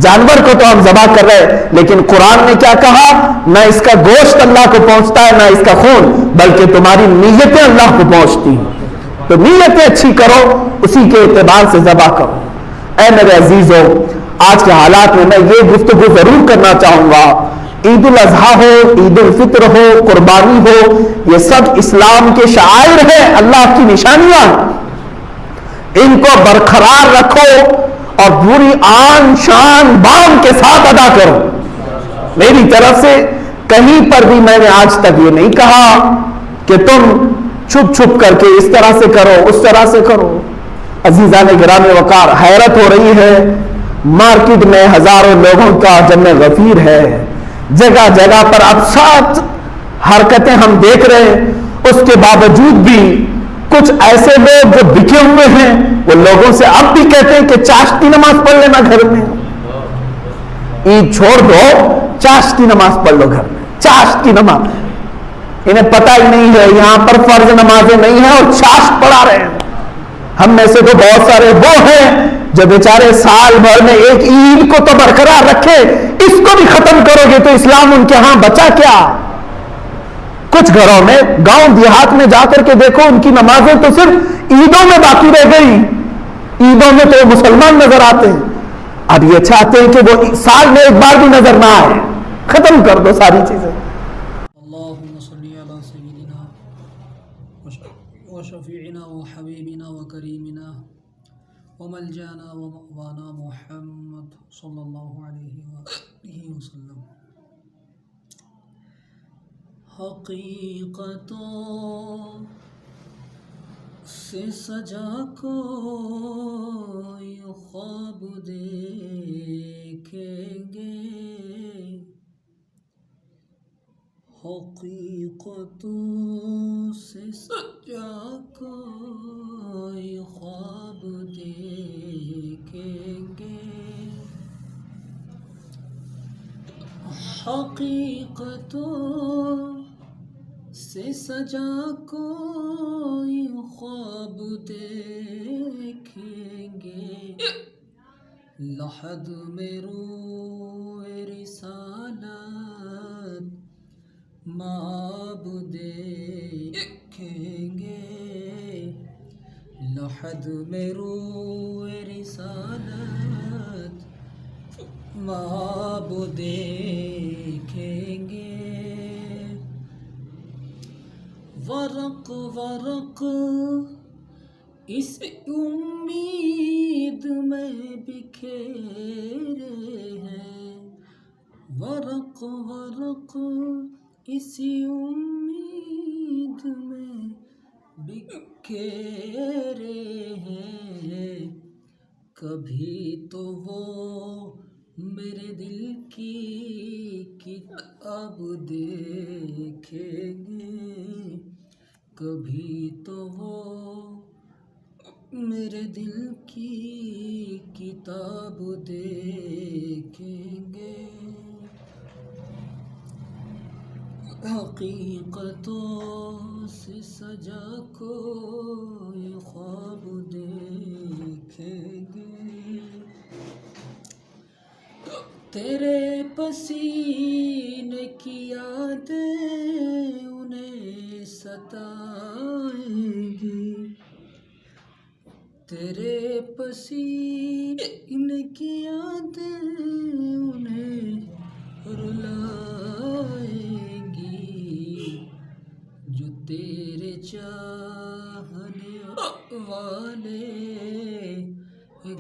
جانور کو تو ہم ذبح کر رہے ہیں، لیکن قرآن نے کیا کہا؟ نہ اس کا گوشت اللہ کو پہنچتا ہے نہ اس کا خون، بلکہ تمہاری نیتیں اللہ کو پہنچتی ہیں. تو نیتیں اچھی کرو، اسی کے اعتبار سے ذبح کرو. اے میرے عزیزو، آج کے حالات میں میں یہ گفتگو ضرور کرنا چاہوں گا. عید الاضحیٰ ہو، عید الفطر ہو، قربانی ہو، یہ سب اسلام کے شعائر ہیں، اللہ کی نشانیاں. ان کو برقرار رکھو اور پوری آن شان بان کے ساتھ ادا کرو. میری طرف سے کہیں پر بھی میں نے آج تک یہ نہیں کہا کہ تم چھپ چھپ کر کے اس طرح سے کرو اس طرح سے کرو. عزیزان گرامی وقار، حیرت ہو رہی ہے مارکیٹ میں ہزاروں لوگوں کا جمع غفیر ہے، جگہ جگہ پر اب سات حرکتیں ہم دیکھ رہے ہیں، اس کے باوجود بھی کچھ ایسے لوگ جو بکے ہوئے ہیں وہ لوگوں سے اب بھی کہتے ہیں کہ چاشتی نماز پڑھ لینا گھر میں، عید چھوڑ دو، چاشتی نماز پڑھ لو گھر میں، چاشتی نماز۔ انہیں پتہ ہی نہیں ہے یہاں پر فرض نمازیں نہیں ہیں اور چاش پڑھا رہے ہیں۔ ہم میں سے تو بہت سارے وہ ہیں جو بیچارے سال بھر میں ایک عید کو تو برقرار رکھے، اس کو بھی ختم کرو گے تو اسلام ان کے ہاں بچا کیا؟ کچھ گھروں میں گاؤں دیہات میں جا کر کے دیکھو، ان کی نمازیں تو صرف عیدوں میں باقی رہ گئی، عیدوں میں تو مسلمان نظر آتے ہیں، اب یہ چاہتے ہیں کہ وہ سال میں ایک بار بھی نظر نہ آئے، ختم کر دو ساری چیزیں۔ اللهم صل على سيدنا وشفيعنا وحبيبنا وكريمنا وملجانا ومأوانا محمد صلی اللہ علیہ وآلہ وسلم۔ حقیقتوں سے سجا کوئی خواب دیکھیں گے، حقیقتوں سے سجا کوئی خواب دیکھیں گے، حقیقتوں سے سجا کوئی خواب دیکھیں گے، لحد میں روئے رسالت مآب دیکھیں گے، لحد میں روئے رسالت مآب دیکھیں گے، ورق ورق اس امید میں بکھیرے ہیں، ورق ورق اسی امید میں بکھیرے ہیں، کبھی تو وہ میرے دل کی کتاب دیکھیں گے، کبھی تو وہ میرے دل کی کتاب دیکھیں گے، حقیقتوں سے سجا کوئی خواب دیکھیں گے، تیرے پسینے کی یادیں انہیں ستائیں گی، تیرے پسینے کی یادیں انہیں رلائیں گی، جو تیرے چاہنے والے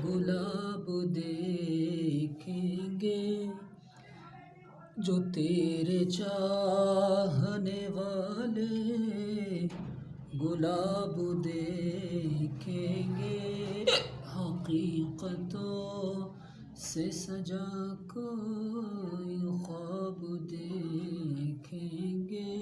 گلاب دیکھیں گے، جو تیرے چاہنے والے گلاب دیکھیں گے، حقیقتوں سے سجا کوئی خواب دیکھیں گے۔